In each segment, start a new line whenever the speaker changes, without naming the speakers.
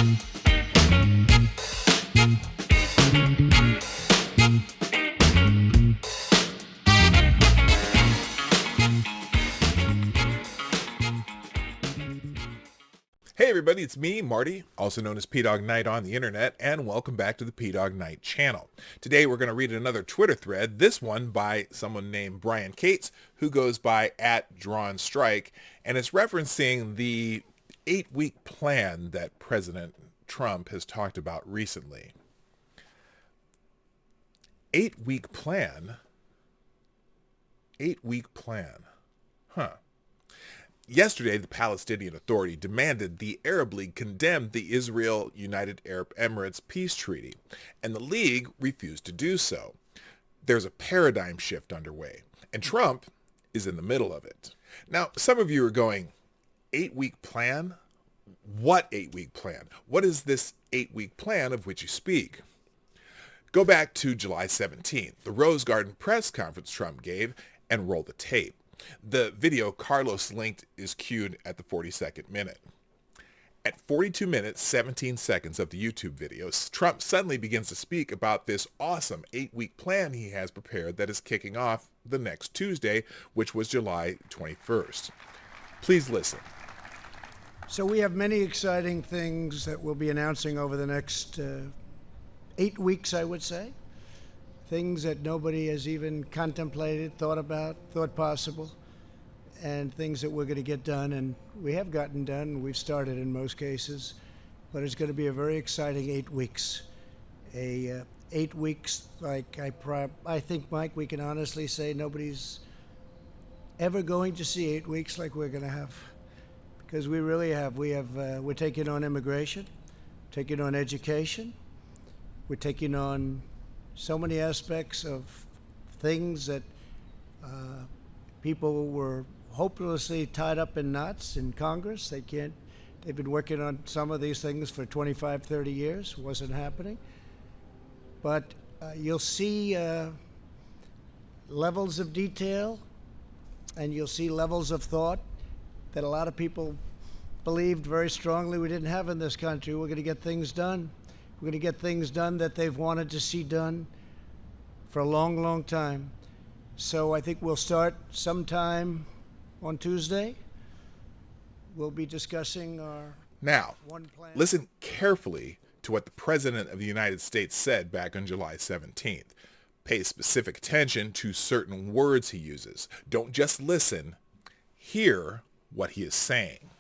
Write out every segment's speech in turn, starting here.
Hey everybody, it's me, Marty, also known as PDawgKnight on the internet, and welcome back to the PDawgKnight channel. Today we're going to read another Twitter thread, this one by someone named Brian Cates, who goes by @DrawnStrike, and it's referencing the 8-week plan that President Trump has talked about recently. 8-week plan? 8-week plan. Huh. Yesterday, the Palestinian Authority demanded the Arab League condemn the Israel-United Arab Emirates peace treaty, and the League refused to do so. There's a paradigm shift underway, and Trump is in the middle of it. Now, some of you are going, 8-week plan? What 8-week plan? What is this 8-week plan of which you speak? Go back to July 17th, the Rose Garden press conference Trump gave, and roll the tape. The video Carlos linked is cued at the 42nd minute. At 42 minutes, 17 seconds of the YouTube video, Trump suddenly begins to speak about this awesome 8-week plan he has prepared that is kicking off the next Tuesday, which was July 21st. Please listen.
So we have many exciting things that we'll be announcing over the next 8 weeks, I would say. Things that nobody has even contemplated, thought about, thought possible, and things that we're going to get done, and we have gotten done. We've started in most cases, but it's going to be a very exciting 8 weeks. 8 weeks, like I think, Mike, we can honestly say nobody's ever going to see 8 weeks like we're going to have, because we really have. We're taking on immigration, taking on education, we're taking on so many aspects of things that people were hopelessly tied up in knots in Congress. They've been working on some of these things for 25, 30 years. Wasn't happening. But you'll see levels of detail, and you'll see levels of thought that a lot of people believed very strongly we didn't have in this country. We're going to get things done. We're going to get things done that they've wanted to see done for a long, long time. So I think we'll start sometime on Tuesday. We'll be discussing our one plan.
Listen carefully to what the President of the United States said back on July 17th. Pay specific attention to certain words he uses. Don't just listen. Hear what he is saying.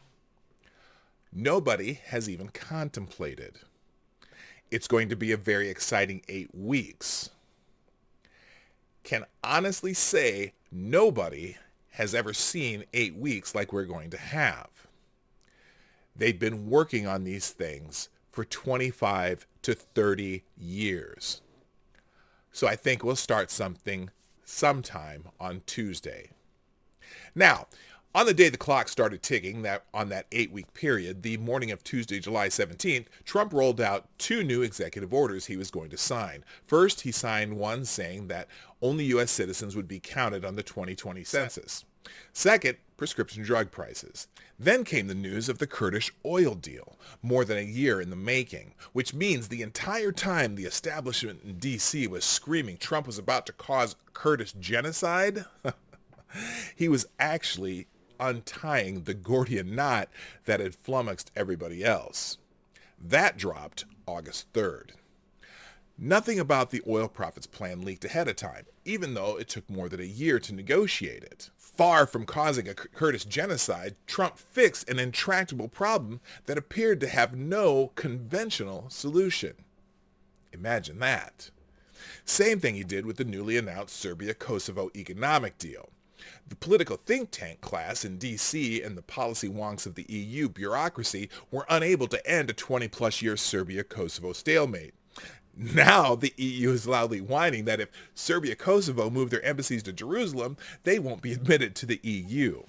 Nobody has even contemplated. It's going to be a very exciting 8 weeks. Can honestly say nobody has ever seen 8 weeks like we're going to have. They've been working on these things for 25 to 30 years. So I think we'll start something sometime on Tuesday. Now, on the day the clock started ticking, on that 8-week period, the morning of Tuesday, July 17th, Trump rolled out 2 new executive orders he was going to sign. First, he signed one saying that only U.S. citizens would be counted on the 2020 census. Second, prescription drug prices. Then came the news of the Kurdish oil deal, more than a year in the making, which means the entire time the establishment in D.C. was screaming Trump was about to cause Kurdish genocide, he was actually untying the Gordian knot that had flummoxed everybody else. That dropped August 3rd. Nothing about the oil profits plan leaked ahead of time, even though it took more than a year to negotiate it. Far from causing a Kurdish genocide, Trump fixed an intractable problem that appeared to have no conventional solution. Imagine that. Same thing he did with the newly announced Serbia-Kosovo economic deal. The political think tank class in D.C. and the policy wonks of the EU bureaucracy were unable to end a 20-plus year Serbia-Kosovo stalemate. Now the EU is loudly whining that if Serbia-Kosovo move their embassies to Jerusalem, they won't be admitted to the EU.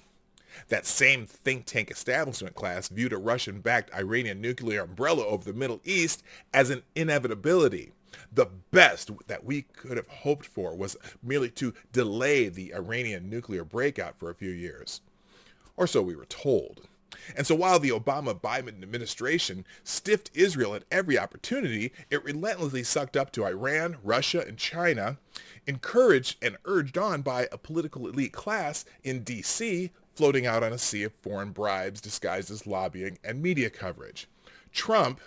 That same think tank establishment class viewed a Russian-backed Iranian nuclear umbrella over the Middle East as an inevitability. The best that we could have hoped for was merely to delay the Iranian nuclear breakout for a few years. Or so we were told. And so while the Obama-Biden administration stiffed Israel at every opportunity, it relentlessly sucked up to Iran, Russia, and China, encouraged and urged on by a political elite class in D.C., floating out on a sea of foreign bribes disguised as lobbying and media coverage. Trump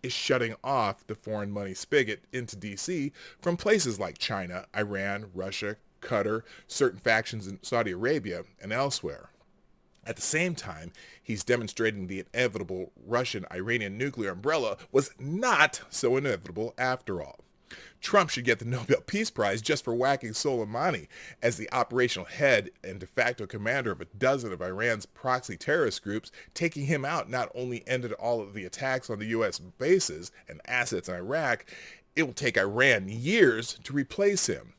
is shutting off the foreign money spigot into D.C. from places like China, Iran, Russia, Qatar, certain factions in Saudi Arabia, and elsewhere. At the same time, he's demonstrating the inevitable Russian-Iranian nuclear umbrella was not so inevitable after all. Trump should get the Nobel Peace Prize just for whacking Soleimani as the operational head and de facto commander of a dozen of Iran's proxy terrorist groups. Taking him out not only ended all of the attacks on the U.S. bases and assets in Iraq, it will take Iran years to replace him.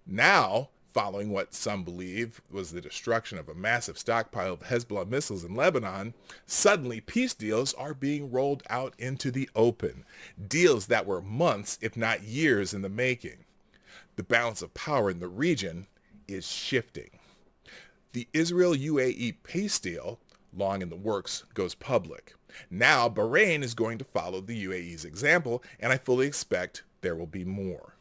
Now, following what some believe was the destruction of a massive stockpile of Hezbollah missiles in Lebanon, suddenly peace deals are being rolled out into the open. Deals that were months, if not years, in the making. The balance of power in the region is shifting. The Israel-UAE peace deal, long in the works, goes public. Now Bahrain is going to follow the UAE's example, and I fully expect there will be more.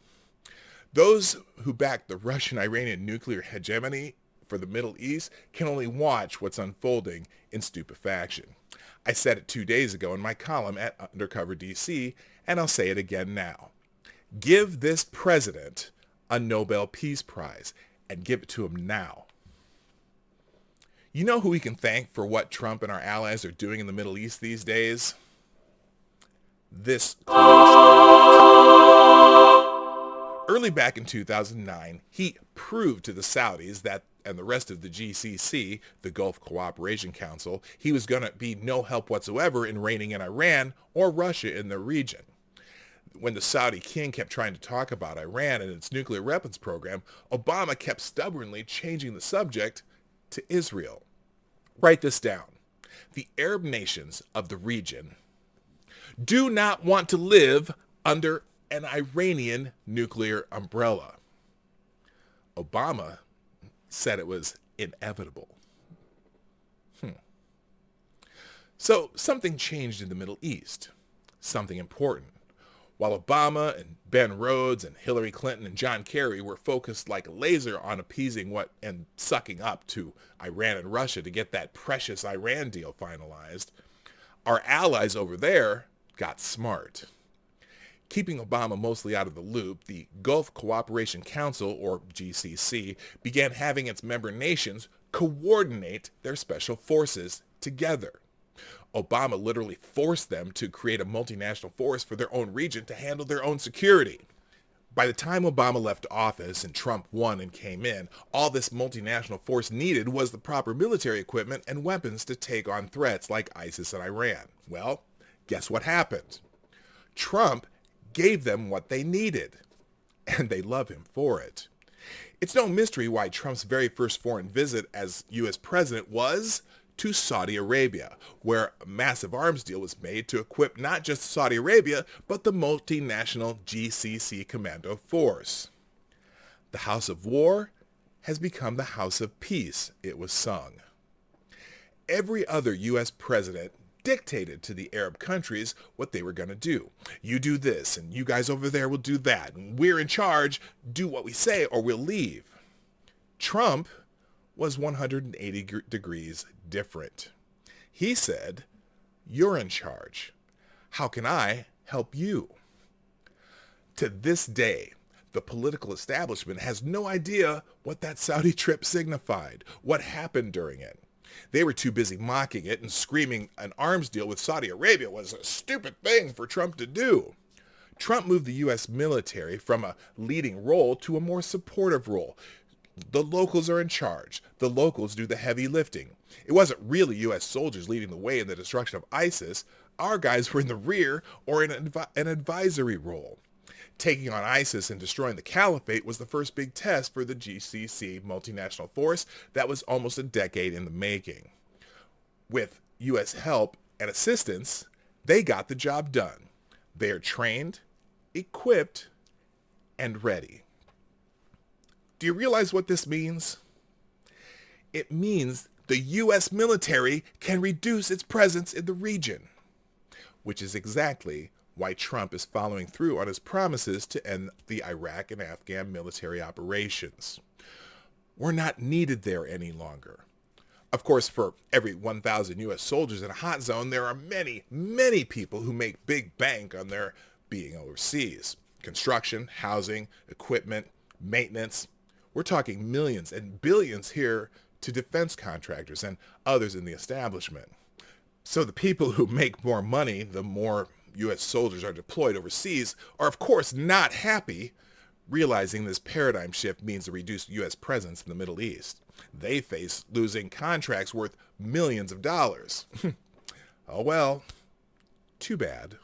Those who back the Russian-Iranian nuclear hegemony for the Middle East can only watch what's unfolding in stupefaction. I said it 2 days ago in my column at Undercover DC, and I'll say it again now. Give this president a Nobel Peace Prize, and give it to him now. You know who we can thank for what Trump and our allies are doing in the Middle East these days? This Early back in 2009, he proved to the Saudis that and the rest of the GCC, the Gulf Cooperation Council, he was going to be no help whatsoever in reining in Iran or Russia in the region. When the Saudi king kept trying to talk about Iran and its nuclear weapons program, Obama kept stubbornly changing the subject to Israel. Write this down. The Arab nations of the region do not want to live under an Iranian nuclear umbrella. Obama said it was inevitable. So something changed in the Middle East. Something important. While Obama and Ben Rhodes and Hillary Clinton and John Kerry were focused like a laser on appeasing and sucking up to Iran and Russia to get that precious Iran deal finalized, our allies over there got smart. Keeping Obama mostly out of the loop, the Gulf Cooperation Council, or GCC, began having its member nations coordinate their special forces together. Obama literally forced them to create a multinational force for their own region to handle their own security. By the time Obama left office and Trump won and came in, all this multinational force needed was the proper military equipment and weapons to take on threats like ISIS and Iran. Well, guess what happened? Trump gave them what they needed, and they love him for it. It's no mystery why Trump's very first foreign visit as U.S. president was to Saudi Arabia, where a massive arms deal was made to equip not just Saudi Arabia, but the multinational GCC commando force. The House of War has become the House of Peace, it was sung. Every other U.S. president dictated to the Arab countries what they were going to do. You do this, and you guys over there will do that, and we're in charge, do what we say or we'll leave. Trump was 180 degrees different. He said, you're in charge. How can I help you? To this day, the political establishment has no idea what that Saudi trip signified, what happened during it. They were too busy mocking it and screaming an arms deal with Saudi Arabia was a stupid thing for Trump to do. Trump moved the U.S. military from a leading role to a more supportive role. The locals are in charge. The locals do the heavy lifting. It wasn't really U.S. soldiers leading the way in the destruction of ISIS. Our guys were in the rear or in an advisory role. Taking on ISIS and destroying the caliphate was the first big test for the GCC multinational force that was almost a decade in the making. With U.S. help and assistance, they got the job done. They are trained, equipped, and ready. Do you realize what this means? It means the U.S. military can reduce its presence in the region, which is exactly why Trump is following through on his promises to end the Iraq and Afghan military operations. We're not needed there any longer. Of course, for every 1,000 U.S. soldiers in a hot zone, there are many, many people who make big bank on their being overseas. Construction, housing, equipment, maintenance. We're talking millions and billions here to defense contractors and others in the establishment. So the people who make more money, the more U.S. soldiers are deployed overseas, are of course not happy, realizing this paradigm shift means a reduced U.S. presence in the Middle East. They face losing contracts worth millions of dollars. Oh well, too bad.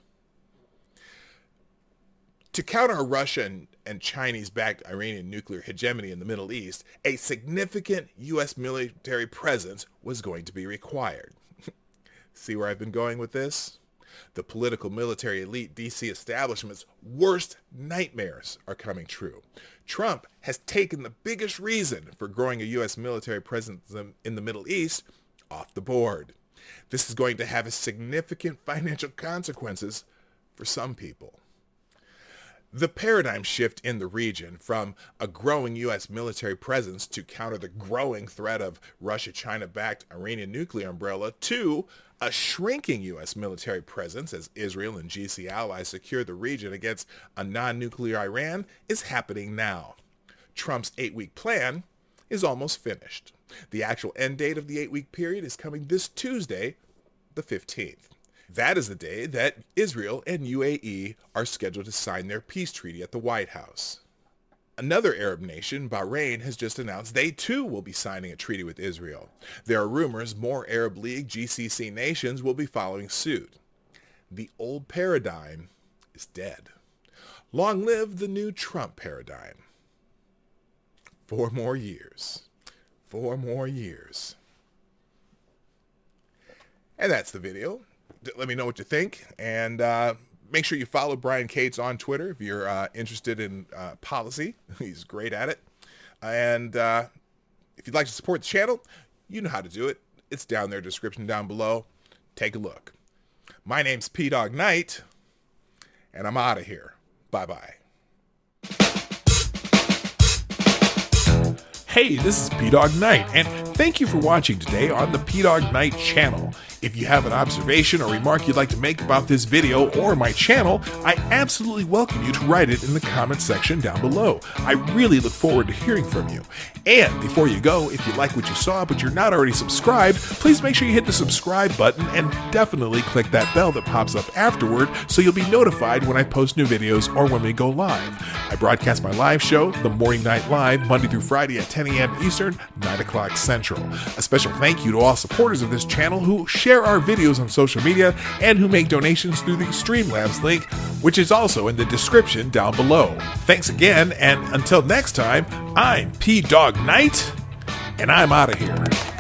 To counter Russia and Chinese-backed Iranian nuclear hegemony in the Middle East, a significant U.S. military presence was going to be required. See where I've been going with this? The political military elite DC establishment's worst nightmares are coming true. Trump has taken the biggest reason for growing a U.S. military presence in the Middle East off the board. This is going to have significant financial consequences for some people. The paradigm shift in the region from a growing U.S. military presence to counter the growing threat of Russia-China-backed Iranian nuclear umbrella to a shrinking U.S. military presence as Israel and GC allies secure the region against a non-nuclear Iran is happening now. Trump's 8-week plan is almost finished. The actual end date of the 8-week period is coming this Tuesday, the 15th. That is the day that Israel and UAE are scheduled to sign their peace treaty at the White House. Another Arab nation, Bahrain, has just announced they too will be signing a treaty with Israel. There are rumors more Arab League GCC nations will be following suit. The old paradigm is dead. Long live the new Trump paradigm. 4 more years. 4 more years. And that's the video. Let me know what you think, and make sure you follow Brian Cates on Twitter if you're interested in policy. He's great at it. And if you'd like to support the channel, you know how to do it. It's down there, description down below. Take a look. My name's PDawgKnight, and I'm out of here. Bye-bye. Hey, this is PDawgKnight, and thank you for watching today on the PDawgKnight channel. If you have an observation or remark you'd like to make about this video or my channel, I absolutely welcome you to write it in the comments section down below. I really look forward to hearing from you. And before you go, if you like what you saw but you're not already subscribed, please make sure you hit the subscribe button and definitely click that bell that pops up afterward so you'll be notified when I post new videos or when we go live. I broadcast my live show, The Morning Night Live, Monday through Friday at 10 a.m. Eastern, 9 o'clock Central. A special thank you to all supporters of this channel who share our videos on social media and who make donations through the Streamlabs link, which is also in the description down below. Thanks again, and until next time, I'm PDawgKnight, and I'm out of here.